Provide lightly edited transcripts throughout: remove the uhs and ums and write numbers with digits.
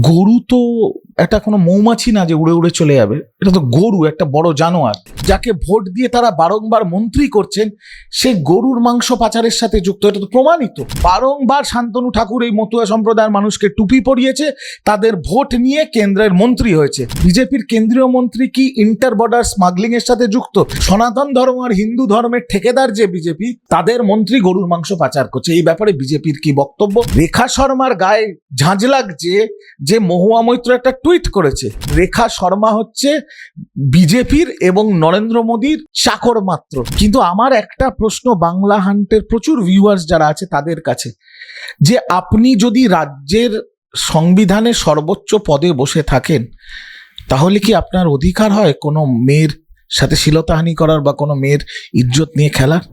গরু তো একটা কোনো মৌমাছি না যে উড়ে উড়ে চলে যাবে, এটা তো গরু, একটা বড় জানোয়ার। যাকে ভোট দিয়ে তারা বারংবার মন্ত্রী করছেন, সে গরুর মাংস পাচারের সাথে যুক্ত, এটা তো প্রমাণিত। বারংবার শান্তনু ঠাকুর এই মতুয়া সম্প্রদায়ের মানুষকে টুপি পরিয়েছে, তাদের ভোট নিয়ে কেন্দ্রের মন্ত্রী হয়েছে। বিজেপির কেন্দ্রীয় মন্ত্রী কি ইন্টার বর্ডার স্মাগলিং এর সাথে যুক্ত? সনাতন ধর্ম আর হিন্দু ধর্মের ঠেকেদার যে বিজেপি, তাদের মন্ত্রী গরুর মাংস পাচার করছে। এই ব্যাপারে বিজেপির কি বক্তব্য? রেখা শর্মার গায়ে ঝাঁঝ লাগছে যে মহুয়া মৈত্র একটা টুইট করেছে। রেখা শর্মা হচ্ছে বিজেপির এবং নরেন্দ্র মোদীর চাকর মাত্র। কিন্তু আমার একটা প্রশ্ন বাংলা হান্টের প্রচুর ভিউয়ার্স যারা আছে তাদের কাছে, যে আপনি যদি রাজ্যের সংবিধানের সর্বোচ্চ পদে বসে থাকেন, তাহলে কি আপনার অধিকার হয় কোনো মেয়ের সাথে শ্লীলতাহানি করার বা কোনো মেয়ের ইজ্জত নিয়ে খেলার?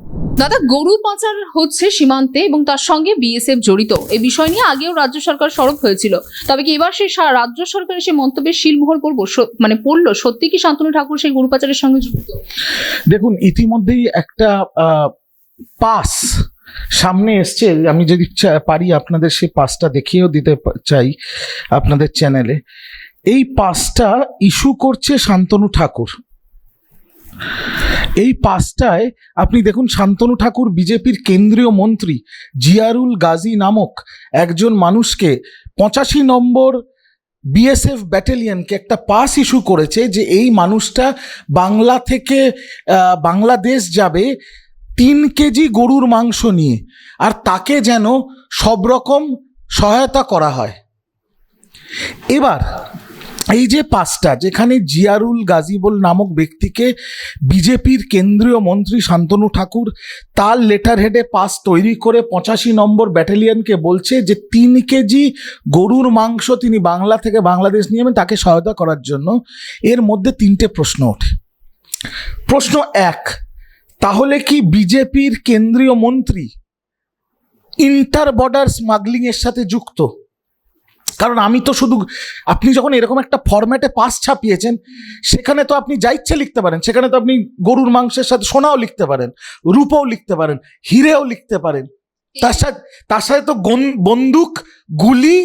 দাদা, গরু পাচার হচ্ছে সীমান্তে এবং তার সঙ্গে বিএসএফ জড়িত। এই বিষয় নিয়ে আগেও রাজ্য সরকার সরব হয়েছিল, তবে কি এবার সেই রাজ্য সরকারের সেই মন্তব্যের শিলমোহর পড়লো? সত্যি কি শান্তনু ঠাকুর সেই গরু পাচারের সঙ্গে যুক্ত? দেখুন, ইতিমধ্যেই একটা পাস সামনে এসছে। আমি যদি পারি আপনাদের সেই পাসটা দেখিয়েও দিতে চাই আপনাদের চ্যানেলে। এই পাসটা ইস্যু করছে শান্তনু ঠাকুর। এই পাসটায় আপনি দেখুন, শান্তনু ঠাকুর বিজেপির কেন্দ্রীয় মন্ত্রী জিয়ারুল গাজী নামক একজন মানুষকে 85 নম্বর বিএসএফ ব্যাটালিয়নকে একটা পাস ইস্যু করেছে যে এই মানুষটা বাংলা থেকে বাংলাদেশ যাবে 3 কেজি গরুর মাংস নিয়ে, আর তাকে যেন সব রকম সহায়তা করা হয়। এবার এই যে পাসটা, যেখানে জিয়ারুল গাজী নামক ব্যক্তিকে বিজেপির কেন্দ্রীয় মন্ত্রী শান্তনু ঠাকুর তার লেটার হেডে পাস তৈরি করে 85 নম্বর ব্যাটালিয়নকে বলছে যে 3 কেজি গরুর মাংস তিনি বাংলা থেকে বাংলাদেশ নিয়ে যাবেন তাকে সহায়তা করার জন্য। এর মধ্যে 3টে প্রশ্ন ওঠে। প্রশ্ন 1, তাহলে কি বিজেপির কেন্দ্রীয় মন্ত্রী ইন্টার বর্ডার স্মাগলিং এর সাথে যুক্ত? কারণ আমি তো শুধু, আপনি যখন এরকম একটা ফরম্যাটে পাস ছাপিয়েছেন, সেখানে তো আপনি যা ইচ্ছে লিখতে পারেন। সেখানে তো আপনি গরুর মাংসের সাথে সোনাও লিখতে পারেন, রূপও লিখতে পারেন, হিরেও লিখতে পারেন। তার সাথে তো বন্দুক, গুলি,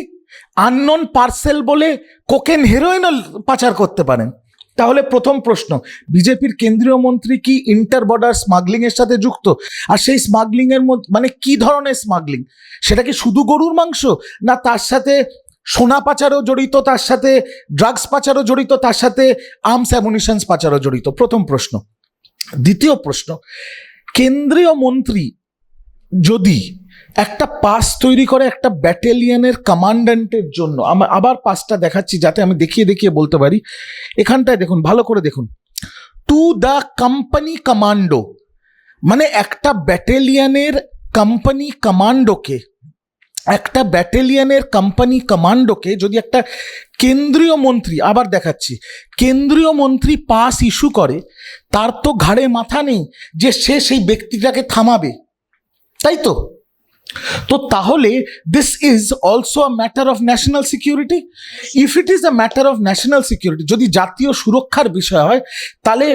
আননোন পার্সেল বলে কোকেন, হেরোইনও পাচার করতে পারেন। তাহলে প্রথম প্রশ্ন, বিজেপির কেন্দ্রীয় মন্ত্রী কি ইন্টার বর্ডার স্মাগলিং এর সাথে যুক্ত? আর সেই স্মাগলিং এর মধ্যে মানে কি ধরনের স্মাগলিং? সেটা কি শুধু গরুর মাংস, না তার সাথে সোনা পাচারও জড়িত, তার সাথে ড্রাগস পাচারও জড়িত, তার সাথে আর্মস অ্যামুনিশনস পাচারও জড়িত? প্রথম প্রশ্ন। দ্বিতীয় প্রশ্ন, কেন্দ্রীয় মন্ত্রী যদি একটা পাস তৈরি করে একটা ব্যাটালিয়নের কমান্ড্যান্টের জন্য, আবার পাসটা দেখাচ্ছি যাতে আমি দেখিয়ে দেখিয়ে বলতে পারি। এখানটায় দেখুন, ভালো করে দেখুন, টু দ্য কোম্পানি কমান্ডো, মানে একটা ব্যাটালিয়নের কোম্পানি কমান্ডোকে, একটা ব্যাটালিয়নের কোম্পানি কমান্ডোকে যদি একটা কেন্দ্রীয় মন্ত্রী, আবার দেখাচ্ছি, কেন্দ্রীয় মন্ত্রী পাস ইস্যু করে, তার তো ঘাড়ে মাথা নেই যে সে সেই ব্যক্তিটাকে থামাবে, তাই তো? তো তাহলে this is also a matter of national security. If it is a matter of national security, যদি জাতীয় সুরক্ষার বিষয় হয়, তাহলে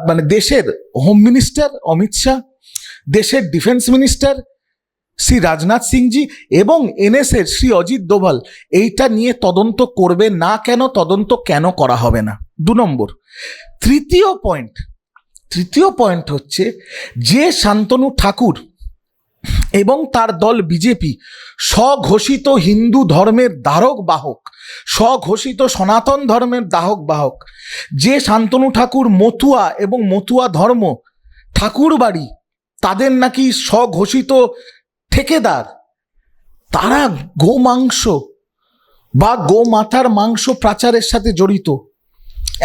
মানে দেশের হোম মিনিস্টার অমিত শাহ, দেশের ডিফেন্স মিনিস্টার শ্রী রাজনাথ সিংজি এবং এনএসএর শ্রী অজিত দোভাল এইটা নিয়ে তদন্ত করবে না কেন? তদন্ত কেন করা হবে না? 2 নম্বর। তৃতীয় পয়েন্ট হচ্ছে যে শান্তনু ঠাকুর এবং তার দল বিজেপি স্বঘোষিত হিন্দু ধর্মের ধারক বাহক, স্বঘোষিত সনাতন ধর্মের ধারক বাহক, যে শান্তনু ঠাকুর মতুয়া এবং মতুয়া ধর্ম ঠাকুর বাড়ি তাদের নাকি স্বঘোষিত ঠেকেদার, তারা গোমাংস বা গোমাতার মাংস পাচারের সাথে জড়িত।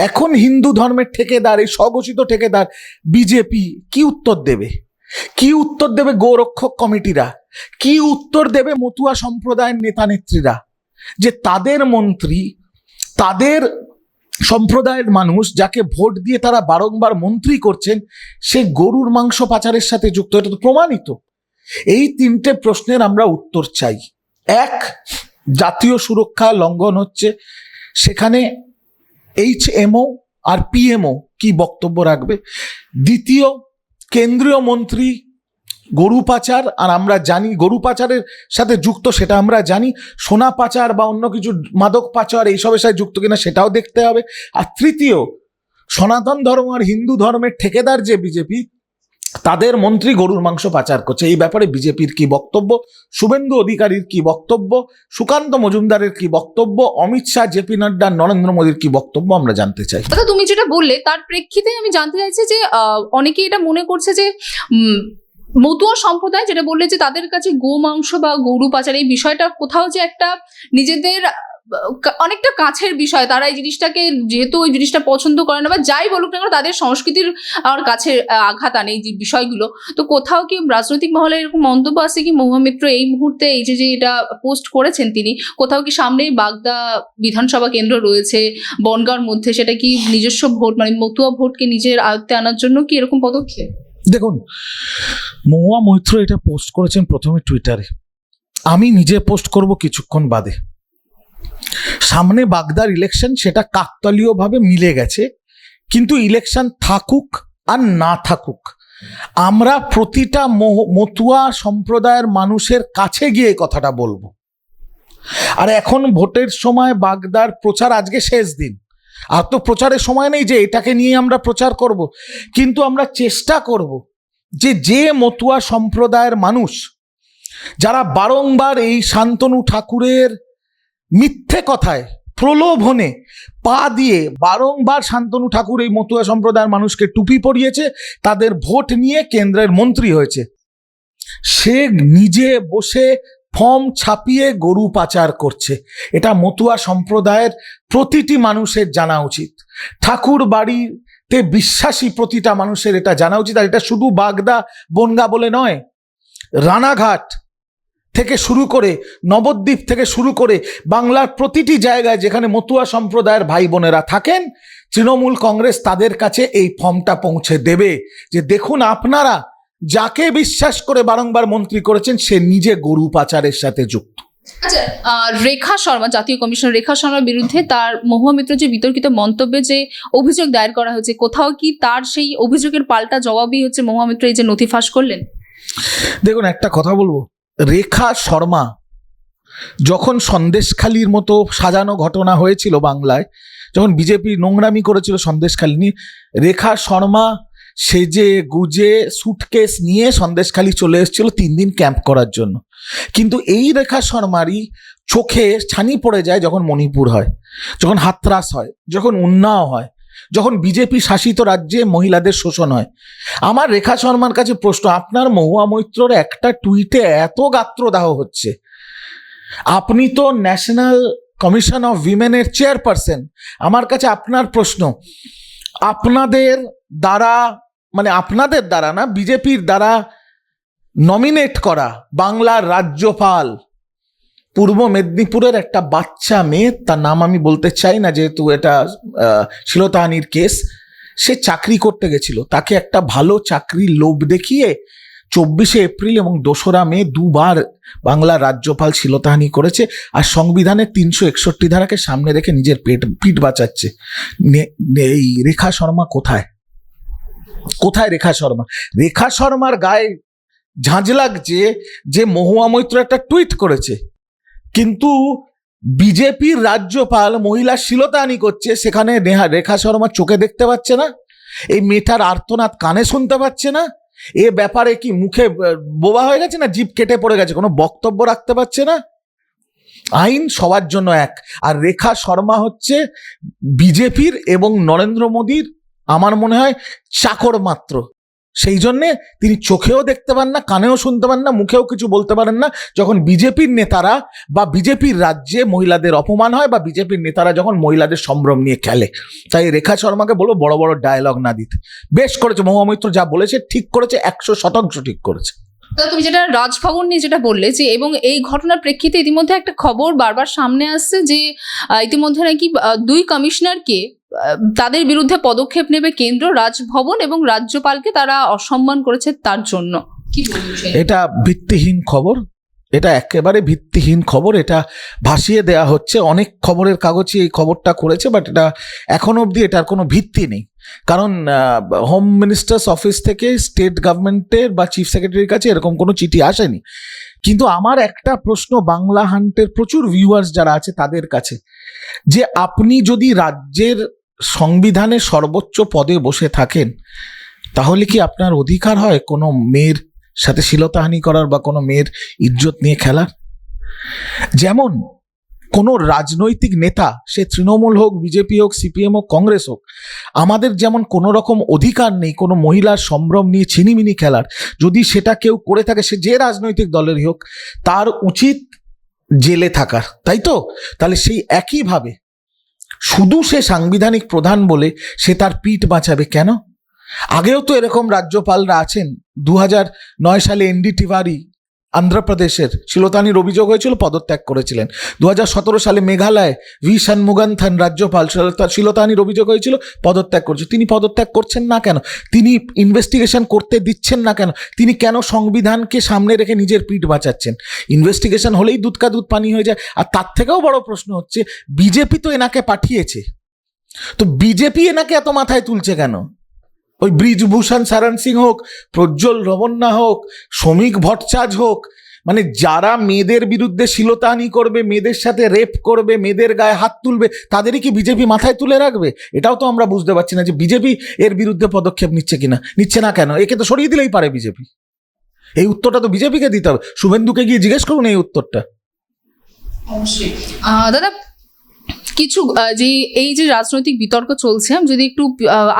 এখন হিন্দু ধর্মের ঠেকেদার, এই স্বঘোষিত ঠেকেদার বিজেপি কি উত্তর দেবে? কি উত্তর দেবে গোরক্ষক কমিটিরা? কি উত্তর দেবে মতুয়া সম্প্রদায়ের নেতা নেত্রীরা, যে তাদের মন্ত্রী, তাদের সম্প্রদায়ের মানুষ যাকে ভোট দিয়ে তারা বারংবার মন্ত্রী করছেন, সে গরুর মাংস পাচারের সাথে যুক্ত? এটা তো প্রমাণিত। এই 3টে প্রশ্নের আমরা উত্তর চাই। 1, জাতীয় সুরক্ষা লঙ্ঘন হচ্ছে, সেখানে HMO আর PMO কি বক্তব্য রাখবে? দ্বিতীয়, কেন্দ্রীয় মন্ত্রী গরু পাচার, আর আমরা জানি গরু পাচারের সাথে যুক্ত সেটা আমরা জানি, সোনা পাচার বা অন্য কিছু মাদক পাচার এইসবের সাথে যুক্ত কিনা সেটাও দেখতে হবে। আর তৃতীয়, সনাতন ধর্ম আর হিন্দু ধর্মের ঠেকেদার যে বিজেপি, তাদের মন্ত্রী গরুর মাংস পাচার করছে। এই ব্যাপারে বিজেপির কি বক্তব্য, শুভেন্দু অধিকারীর কি বক্তব্য, সুকান্ত মজুমদারের কি বক্তব্য, অমিত শাহ, জেপি নাড্ডা, নরেন্দ্র মোদীর কি বক্তব্য আমরা জানতে চাই। দাদা, তুমি যেটা বললে তার প্রেক্ষিতে আমি জানতে চাইছি যে অনেকে এটা মনে করছে যে মতুয়া সম্প্রদায় যেটা বললে যে তাদের কাছে গো মাংস বা গরু পাচার এই বিষয়টা কোথাও যে একটা নিজেদের অনেকটা কাছের বিষয়, তারা এই জিনিসটাকে যেহেতু ওই জিনিসটা পছন্দ করে না বা যাই বলুক না কেন তাদের সংস্কৃতির আর কাছে আঘাত আনে এই যে বিষয়গুলো, তো কোথাও কি রাজনৈতিক মহলে এরকম মন্তব্য আছে কি মহুয়া মিত্র এই মুহূর্তে এই যে এটা পোস্ট করেছেন তিনি, কোথাও কি সামনেই বাগদা বিধানসভা কেন্দ্র রয়েছে বনগাঁর মধ্যে, সেটা কি নিজস্ব ভোট মানে মতুয়া ভোটকে নিজের আয়ত্তে আনার জন্য কি এরকম পদক্ষেপ? দেখুন, মহুয়া মৈত্র এটা পোস্ট করেছেন প্রথমে টুইটারে, আমি নিজে পোস্ট করব কিছুক্ষণ বাদে। সামনে বাগদার ইলেকশন, সেটা কাকতালীয়ভাবে মিলে গেছে, কিন্তু ইলেকশন থাকুক আর না থাকুক আমরা প্রতিটা মতুয়া সম্প্রদায়ের মানুষের কাছে গিয়ে কথাটা বলবো। আর এখন ভোটের সময় বাগদার প্রচার, আজকে শেষ দিন, আর তো প্রচারের সময় নেই যে এটাকে নিয়ে আমরা প্রচার করব, কিন্তু আমরা চেষ্টা করব যে মতুয়া সম্প্রদায়ের মানুষ যারা বারংবার এই শান্তনু ঠাকুরের মিথ্যে কথায় প্রলোভনে পা দিয়ে বারংবার শান্তনু ঠাকুর এই মতুয়া সম্প্রদায়ের মানুষকে টুপি পরিয়েছে, তাদের ভোট নিয়ে কেন্দ্রের মন্ত্রী হয়েছে, সে নিজে বসে ফর্ম ছাপিয়ে গরু পাচার করছে। এটা মতুয়া সম্প্রদায়ের প্রতিটি মানুষের জানা উচিত, ঠাকুর বাড়িতে বিশ্বাসী প্রতিটা মানুষের এটা জানা উচিত। আর এটা শুধু বাগদা বনগা বলে নয়, রানাঘাট থেকে শুরু করে নবদ্বীপ থেকে শুরু করে বাংলার প্রতিটি জায়গায় যেখানে মতুয়া সম্প্রদায়ের ভাই বোনেরা থাকেন, তৃণমূল কংগ্রেস তাদের কাছে এই ফর্মটা পৌঁছে দেবে যে দেখুন আপনারা যাকে বিশ্বাস করে বারংবার মন্ত্রী করেছেন সে নিজে গরু পাচারের সাথে যুক্ত। আচ্ছা, রেখা শর্মা, জাতীয় কমিশনার রেখা শর্মার বিরুদ্ধে তার মহুয়া মিত্র যে বিতর্কিত মন্তব্যে যে অভিযোগ দায়ের করা হয়েছে, কোথাও কি তার সেই অভিযোগের পাল্টা জবাবই হচ্ছে মহুয়া মিত্র এই যে নথি ফাঁস করলেন? দেখুন, একটা কথা বলবো, রেখা শর্মা যখন সন্দেশখালির মতো সাজানো ঘটনা হয়েছিল বাংলায়, যখন বিজেপি নোংরামি করেছিল সন্দেশখালি নিয়ে, রেখা শর্মা সেজে গুজে সুটকেস নিয়ে সন্দেশখালি চলে এসেছিল 3 দিন ক্যাম্প করার জন্য। কিন্তু এই রেখা শর্মারই চোখে ছানি পড়ে যায় যখন মণিপুর হয়, যখন হাতরাস হয়, যখন উন্নাও হয়, যখন বিজেপি শাসিত রাজ্যে মহিলাদের শোষণ হয়। আমার রেখা শর্মার কাছে প্রশ্ন, আপনার মহুয়া মৈত্রর একটা টুইটে এত গাত্রদাহ হচ্ছে, আপনি তো ন্যাশনাল কমিশন অফ উইমেনের চেয়ারপারসন, আমার কাছে আপনার প্রশ্ন, আপনাদের দ্বারা মানে আপনাদের দ্বারা না, বিজেপির দ্বারা নমিনেট করা বাংলার রাজ্যপাল পূর্ব মেদিনীপুরের একটা বাচ্চা মেয়ে, তার নাম আমি বলতে চাই না যেহেতু এটা শ্লীলতাহানির কেস, সে চাকরি করতে গেছিল, তাকে একটা ভালো চাকরির লোভ দেখিয়ে 24শে এপ্রিল এবং 2রা মে 2 বার বাংলার রাজ্যপাল শ্লীলতাহানি করেছে। আর সংবিধানের 361 ধারাকে সামনে রেখে নিজের পিঠ বাঁচাচ্ছে। এই রেখা শর্মা কোথায়? কোথায় রেখা শর্মা? রেখা শর্মার গায়ে ঝাঁঝ লাগছে যে মহুয়া মৈত্র একটা টুইট করেছে, কিন্তু বিজেপির রাজ্যপাল মহিলা শ্লীলতাহানি করছে, সেখানে রেখা শর্মা চোখে দেখতে পাচ্ছে না, এই মেয়েটার আর্তনাদ কানে শুনতে পাচ্ছে না, এ ব্যাপারে কি মুখে বোবা হয়ে গেছে না জিভ কেটে পড়ে গেছে, কোনো বক্তব্য রাখতে পারছে না? আইন সবার জন্য এক, আর রেখা শর্মা হচ্ছে বিজেপির এবং নরেন্দ্র মোদীর আমার মনে হয় চাকর মাত্র। সেই জন্যে তিনি চোখেও দেখতে পান না, কানেও শুনতে পান না, মুখেও কিছু বলতে পারেন না যখন বিজেপির নেতারা বা বিজেপির রাজ্যে মহিলাদের অপমান হয় বা বিজেপির নেতারা যখন মহিলাদের সম্ভ্রম নিয়ে খেলে। তাই রেখা শর্মাকে বলো বড় বড় ডায়লগ না দিতে। বেশ করেছে মহুয়া মৈত্র, যা বলেছে ঠিক করেছে, 100% ঠিক করেছে। তুমি যেটা রাজভবন নিয়ে যেটা বললে যে, এবং এই ঘটনার প্রেক্ষিতে ইতিমধ্যে একটা খবর বারবার সামনে আসছে যে ইতিমধ্যে নাকি 2 কমিশনারকে তাদের বিরুদ্ধে পদক্ষেপ নেবে কেন্দ্র, রাজভবন এবং রাজ্যপালকে তারা অসম্মান করেছে তার জন্য। কি বলবো? এটা ভিত্তিহীন খবর। এটা একেবারে ভিত্তিহীন খবর। এটা ভাসিয়ে দেয়া হচ্ছে, অনেক খবরের কাগজে এই খবরটা করেছে, বাট এটা এখন অবধি এটার কোনো ভিত্তি নেই। কারণ হোম মিনিস্টার্স অফিস থেকে স্টেট গভর্নমেন্টের বা চিফ সেক্রেটারির কাছে এরকম কোনো চিঠি আসেনি। কিন্তু আমার একটা প্রশ্ন বাংলা হান্টের প্রচুর ভিউয়ার্স যারা আছে তাদের কাছে, যে আপনি যদি রাজ্যের সংবিধানের সর্বোচ্চ পদে বসে থাকেন, তাহলে কি আপনার অধিকার হয় কোনো মেয়ের সাথে শ্লীলতাহানি করার বা কোনো মেয়ের ইজ্জত নিয়ে খেলার? যেমন কোনো রাজনৈতিক নেতা, সে তৃণমূল হোক, বিজেপি হোক, সিপিএম হোক, কংগ্রেস হোক, আমাদের যেমন কোনো রকম অধিকার নেই কোনো মহিলার সম্ভ্রম নিয়ে ছিনিমিনি খেলার। যদি সেটা কেউ করে থাকে, সে যে রাজনৈতিক দলেরই হোক, তার উচিত জেলে থাকার, তাই তো? তাহলে সেই একইভাবে শুধু সে সাংবিধানিক প্রধান বলে সে তার পিঠ বাঁচাবে কেন? আগেও তো এরকম রাজ্যপালরা আছেন। 2009 সালে এনডি তিওয়ারি অন্ধ্রপ্রদেশের শ্লীলতাহানির অভিযোগ হয়েছিল, পদত্যাগ করেছিলেন। 2017 সালে মেঘালয় ভি ষণমুগাথন রাজ্যপাল, শ্লীলতাহানির অভিযোগ হয়েছিল, পদত্যাগ করেছে। তিনি পদত্যাগ করছেন না কেন? তিনি ইনভেস্টিগেশন করতে দিচ্ছেন না কেন? তিনি কেন সংবিধানকে সামনে রেখে নিজের পিঠ বাঁচাচ্ছেন? ইনভেস্টিগেশন হলেই দুধ কা দুধ পানি হয়ে যায়। আর তার থেকেও বড় প্রশ্ন হচ্ছে, বিজেপি তো এনাকে পাঠিয়েছে, তো বিজেপি এনাকে এত মাথায় তুলছে কেন? ওই ব্রিজভূষণ শরণ সিং হোক, প্রজ্জ্বল রমন্না হোক, শ্রমিক ভট্টাচার্য হোক, মানে যারা মেয়েদের বিরুদ্ধে শ্লীলতাহানি করবে, মেয়েদের সাথে রেপ করবে, মেয়েদের গায়ে হাত তুলবে, তাদেরই কি বিজেপি মাথায় তুলে রাখবে? এটাও তো আমরা বুঝতে পারছি না যে বিজেপি এর বিরুদ্ধে পদক্ষেপ নিচ্ছে কিনা। নিচ্ছে না কেন? একে তো সরিয়ে দিলেই পারে বিজেপি। এই উত্তরটা তো বিজেপিকে দিতে হবে। শুভেন্দুকে গিয়ে জিজ্ঞেস করুন এই উত্তরটা। অবশ্যই দাদা, কিছু যে এই যে রাজনৈতিক বিতর্ক চলছে, আমি যদি একটু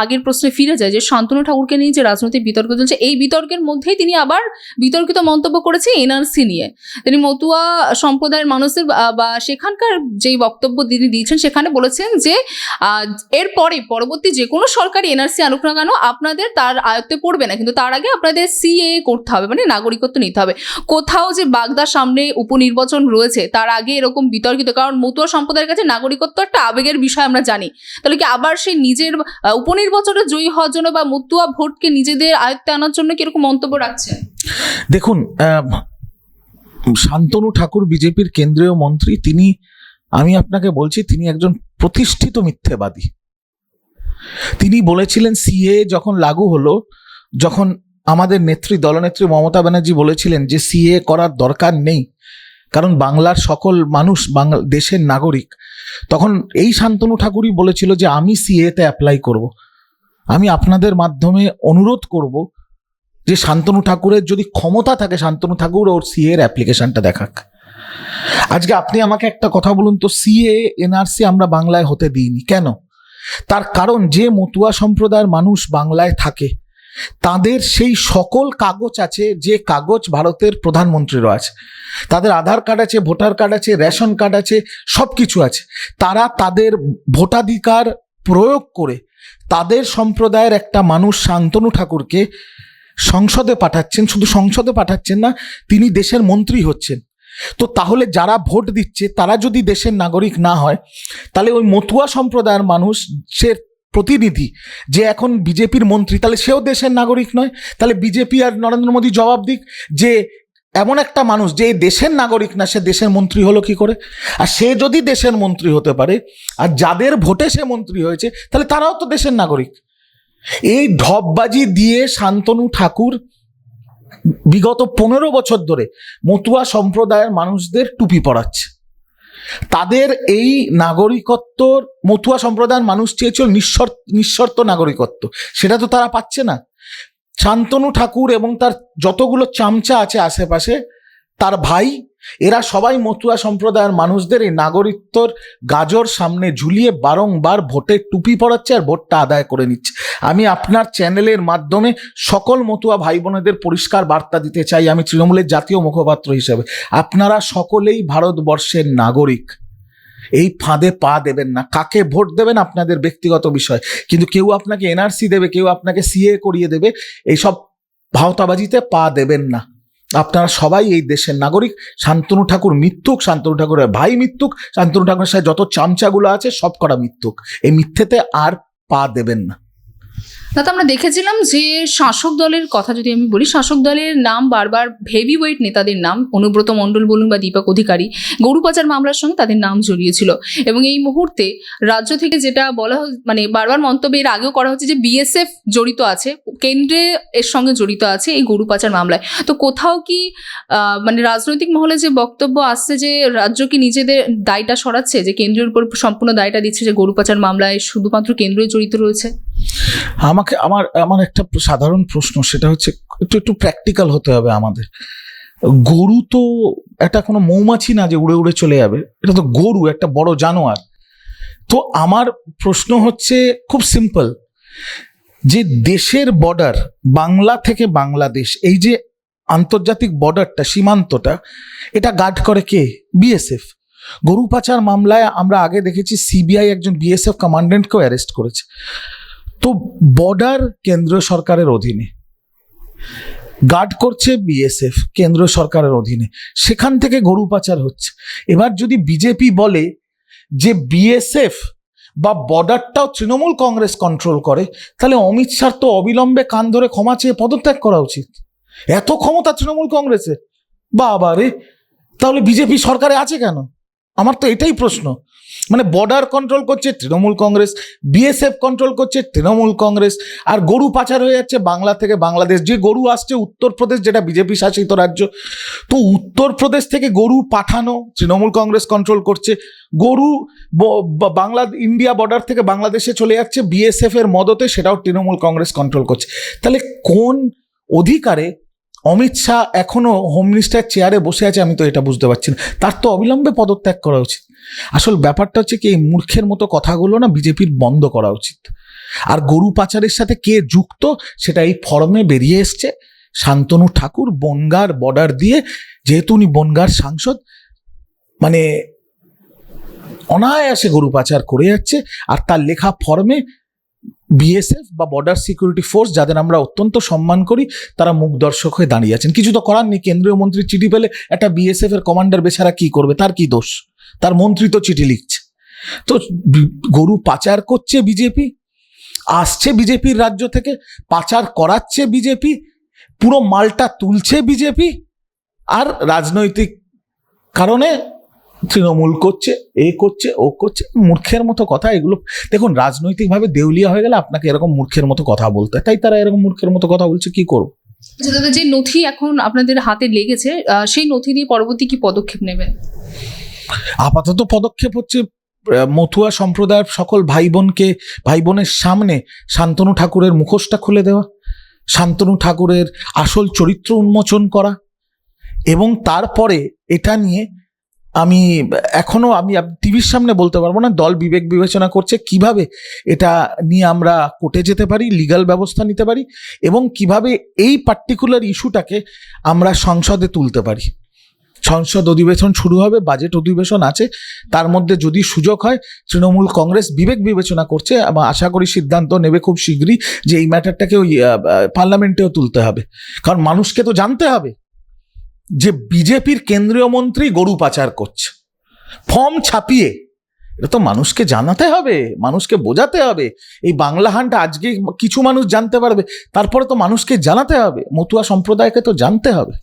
আগের প্রশ্নে ফিরে যাই, যে শান্তনু ঠাকুরকে নিয়ে যে রাজনৈতিক বিতর্ক চলছে, এই বিতর্কের মধ্যেই তিনি আবার বিতর্কিত মন্তব্য করেছে এনআরসি নিয়ে। তিনি মতুয়া সম্প্রদায়ের মানুষদের বা সেখানকার যেই বক্তব্য তিনি দিয়েছেন, সেখানে বলেছেন যে এরপরে পরবর্তী যে কোনো সরকারি এনআরসি আনুক না কেন, আপনাদের তার আয়ত্তে পড়বে না, কিন্তু তার আগে আপনাদের সিএ করতে হবে, মানে নাগরিকত্ব নিতে হবে। কোথাও যে বাগদার সামনে উপনির্বাচন রয়েছে, তার আগে এরকম বিতর্কিত, কারণ মতুয়া সম্প্রদায়ের কাছে নাগরিকত্ব একটা আবেগের বিষয় আমরা জানি। তাহলে কি আবার সেই নিজের উপনির্বাচনে জয়ী হওয়ার জন্য বা মতুয়া ভোটকে নিজেদের আয়ত্তে আনার জন্য কিরকম মন্তব্য রাখছেন? দেখুন, শান্তনু ঠাকুর বিজেপির কেন্দ্রীয় মন্ত্রী, তিনি, আমি আপনাকে বলছি, তিনি একজন প্রতিষ্ঠিত মিথ্যেবাদী। তিনি বলেছিলেন সিএ যখন লাগু হলো, যখন আমাদের দলনেত্রী মমতা ব্যানার্জি বলেছিলেন যে সিএ করার দরকার নেই, কারণ বাংলার সকল মানুষ দেশের নাগরিক, তখন এই শান্তনু ঠাকুরই বলেছিল যে আমি সিএতে অ্যাপ্লাই করব। আমি আপনাদের মাধ্যমে অনুরোধ করব যে শান্তনু ঠাকুরের যদি ক্ষমতা থাকে, শান্তনু ঠাকুর ওর সিএ এর অ্যাপ্লিকেশনটা দেখাক। আজকে আপনি আমাকে একটা কথা বলুন তো, সিএ এনআরসি আমরা বাংলায় হতে দিইনি কেন? তার কারণ যে মতুয়া সম্প্রদায়ের মানুষ বাংলায় থাকে, তাদের সেই সকল কাগজ আছে যে কাগজ ভারতের প্রধানমন্ত্রীরও আছে। তাদের আধার কার্ড আছে, ভোটার কার্ড আছে, রেশন কার্ড আছে, সব কিছু আছে। তারা তাদের ভোটাধিকার প্রয়োগ করে তাদের সম্প্রদায়ের একটা মানুষ শান্তনু ঠাকুরকে সংসদে পাঠাচ্ছেন। শুধু সংসদে পাঠাচ্ছেন না, তিনি দেশের মন্ত্রী হচ্ছেন। তো তাহলে যারা ভোট দিচ্ছে তারা যদি দেশের নাগরিক না হয়, তাহলে ওই মতুয়া সম্প্রদায়ের মানুষ, সে প্রতিনিধি যে এখন বিজেপির মন্ত্রী, তাহলে সেও দেশের নাগরিক নয়। তাহলে বিজেপি আর নরেন্দ্র মোদী জবাব দিক যে এমন একটা মানুষ যে দেশের নাগরিক না, সে দেশের মন্ত্রী হলো কি করে? আর সে যদি দেশের মন্ত্রী হতে পারে, আর যাদের ভোটে সে মন্ত্রী হয়েছে, তাহলে তারাও তো দেশের নাগরিক। এই ঢপবাজি দিয়ে শান্তনু ঠাকুর বিগত 15 বছর ধরে মতুয়া সম্প্রদায়ের মানুষদের টুপি পরাচ্ছে। তাদের এই নাগরিকত্ব, মতুয়া সম্প্রদায়ের মানুষ চেয়েছিল নিঃশর্ত নাগরিকত্ব, সেটা তো তারা পাচ্ছে না। শান্তনু ঠাকুর এবং তার যতগুলো চামচা আছে আশেপাশে, তার ভাই, এরা সবাই মতুয়া সম্প্রদায়ের মানুষদের এই নাগরিকত্বর গাজর সামনে ঝুলিয়ে বারংবার ভোটের টুপি পরাচ্ছে আর ভোটটা আদায় করে নিচ্ছে। আমি আপনার চ্যানেলের মাধ্যমে সকল মতুয়া ভাই বোনেদের পরিষ্কার বার্তা দিতে চাই, আমি তৃণমূলের জাতীয় মুখপাত্র হিসেবে, আপনারা সকলেই ভারতবর্ষের নাগরিক। এই ফাঁদে পা দেবেন না। কাকে ভোট দেবেন আপনাদের ব্যক্তিগত বিষয়, কিন্তু কেউ আপনাকে এনআরসি দেবে, কেউ আপনাকে সিএ করিয়ে দেবে, এইসব ভাওতাবাজিতে পা দেবেন না। আপনারা সবাই এই দেশের নাগরিক। শান্তনু ঠাকুর মিথ্যুক, শান্তনু ঠাকুরের ভাই মিথ্যুক, শান্তনু ঠাকুরের সাথে যত চামচাগুলো আছে সব করা মিথ্যুক। এই মিথ্যেতে আর পা দেবেন না। তাতে আমরা দেখেছিলাম যে শাসক দলের কথা যদি আমি বলি, শাসক দলের নাম বারবার হেভি ওয়েট নেতাদের নাম, অনুব্রত মণ্ডল বলুন বা দীপক অধিকারী, গরু পাচার মামলার সঙ্গে তাদের নাম জড়িয়েছিল। এবং এই মুহূর্তে রাজ্য থেকে যেটা বলা মানে বারবার মন্তব্য এর আগেও করা হচ্ছে যে বিএসএফ জড়িত আছে, কেন্দ্রে এর সঙ্গে জড়িত আছে এই গরু পাচার মামলায়। তো কোথাও কি মানে রাজনৈতিক মহলে যে বক্তব্য আসছে যে রাজ্য কি নিজেদের দায়টা সরাচ্ছে, যে কেন্দ্রের উপর সম্পূর্ণ দায়টা দিচ্ছে যে গরু পাচার মামলায় শুধুমাত্র কেন্দ্রই জড়িত রয়েছে? আমার একটা সাধারণ প্রশ্ন, সেটা হচ্ছে একটু প্র্যাকটিক্যাল হতে হবে আমাদের। গরু তো একটা কোনো মৌমাছি না যে উড়ে উড়ে চলে যাবে, এটা তো গরু, একটা বড় জানোয়ার। তো আমার প্রশ্ন হচ্ছে খুব সিম্পল, যে দেশের বর্ডার বাংলা থেকে বাংলাদেশ, এই যে আন্তর্জাতিক বর্ডারটা, সীমান্তটা, এটা গার্ড করে কে? বিএসএফ। গরু পাচার মামলায় আমরা আগে দেখেছি সিবিআই একজন বিএসএফ কমান্ডেন্টকেও অ্যারেস্ট করেছে। তো বর্ডার কেন্দ্রীয় সরকারের অধীনে, গার্ড করছে বিএসএফ কেন্দ্রীয় সরকারের অধীনে, সেখান থেকে গরু পাচার হচ্ছে। এবার যদি বিজেপি বলে যে বিএসএফ বা বর্ডারটাও তৃণমূল কংগ্রেস কন্ট্রোল করে, তাহলে অমিত শাহ তো অবিলম্বে কান ধরে ক্ষমা চেয়ে পদত্যাগ করা উচিত। এত ক্ষমতা তৃণমূল কংগ্রেসের, বাবা রে, তাহলে বিজেপি সরকারে আছে কেন? আমার তো এটাই প্রশ্ন। মানে বর্ডার কন্ট্রোল করছে তৃণমূল কংগ্রেস, বিএসএফ কন্ট্রোল করছে তৃণমূল কংগ্রেস, আর গরু পাচার হয়ে যাচ্ছে বাংলা থেকে বাংলাদেশ। যে গরু আসছে উত্তরপ্রদেশ, যেটা বিজেপি শাসিত রাজ্য, তো উত্তরপ্রদেশ থেকে গরু পাঠানো তৃণমূল কংগ্রেস কন্ট্রোল করছে। গরু বাংলা ইন্ডিয়া বর্ডার থেকে বাংলাদেশে চলে যাচ্ছে বিএসএফ এর মদতে, সেটাও তৃণমূল কংগ্রেস কন্ট্রোল করছে। তাহলে কোন অধিকারে অমিত শাহ এখনো হোম মিনিস্টার চেয়ারে বসে আছে, আমি তো এটা বুঝতে পারছি না। তার তো অবিলম্বে পদত্যাগ করা উচিত। আসল ব্যাপারটা হচ্ছে কি, এই মূর্খের মতো কথাগুলো না বিজেপির বন্ধ করা উচিত। আর গরু পাচারের সাথে কে যুক্ত সেটা এই ফর্মে বেরিয়ে এসছে। শান্তনু ঠাকুর বনগাঁর বর্ডার দিয়ে, যেহেতু উনি বনগাঁর সাংসদ, মানে অনায়াসে গরু পাচার করে যাচ্ছে। আর তার লেখা ফর্মে বিএসএফ বা বর্ডার সিকিউরিটি ফোর্স, যাদের আমরা অত্যন্ত সম্মান করি, তারা মুখ দর্শক হয়ে দাঁড়িয়ে আছেন। কিছু তো করার নেই। কেন্দ্রীয় মন্ত্রীর চিঠি পেলে একটা বিএসএফ এর কমান্ডার বেচারা কি করবে? তার কি দোষ? তার মন্ত্রী তো চিঠি লিখছে। তো গরু পাচার করছে বিজেপি, আসছে বিজেপির রাজ্য থেকে, পাচার করাচ্ছে বিজেপি, পুরো মালটা তুলছে বিজেপি, আর রাজনৈতিক কারণে তৃণমূল করছে, এ করছে, ও করছে। মূর্খের মতো কথা এগুলো। দেখুন, রাজনৈতিকভাবে দেউলিয়া হয়ে গেলে আপনাকে এরকম মূর্খের মতো কথা বলতে হয়, তাই তারা এরকম মূর্খের মতো কথা বলছে। কি করবো? দাদা, যে নথি এখন আপনাদের হাতে লেগেছে, সেই নথি দিয়ে পরবর্তী কি পদক্ষেপ নেবেন? আপাতত পদক্ষেপ হচ্ছে মতুয়া সম্প্রদায়ের সকল ভাই বোনের সামনে শান্তনু ঠাকুরের মুখোশটা খুলে দেওয়া, শান্তনু ঠাকুরের আসল চরিত্র উন্মোচন করা, এবং তারপরে এটা নিয়ে আমি টিভির সামনে বলতে পারবো না, দল বিবেক বিবেচনা করছে কিভাবে এটা নিয়ে আমরা কোর্টে যেতে পারি, লিগ্যাল ব্যবস্থা নিতে পারি, এবং কিভাবে এই পার্টিকুলার ইস্যুটাকে আমরা সংসদে তুলতে পারি। সংসদ অধিবেশন শুরু হবে, বাজেট অধিবেশন আছে, তার মধ্যে যদি সুযোগ হয়, তৃণমূল কংগ্রেস বিবেক বিবেচনা করছে এবং আশা করি সিদ্ধান্ত নেবে খুব শীঘ্রই যে এই ম্যাটারটাকে ওই পার্লামেন্টেও তুলতে হবে। কারণ মানুষকে তো জানতে হবে যে বিজেপির কেন্দ্রীয় মন্ত্রী গরু পাচার করছে, ফর্ম ছাপিয়ে। এটা তো মানুষকে জানাতে হবে, মানুষকে বোঝাতে হবে। এই বাংলা হান্ট আজকে কিছু মানুষ জানতে পারবে, তারপরে তো মানুষকে জানাতে হবে, মতুয়া সম্প্রদায়কে তো জানতে হবে।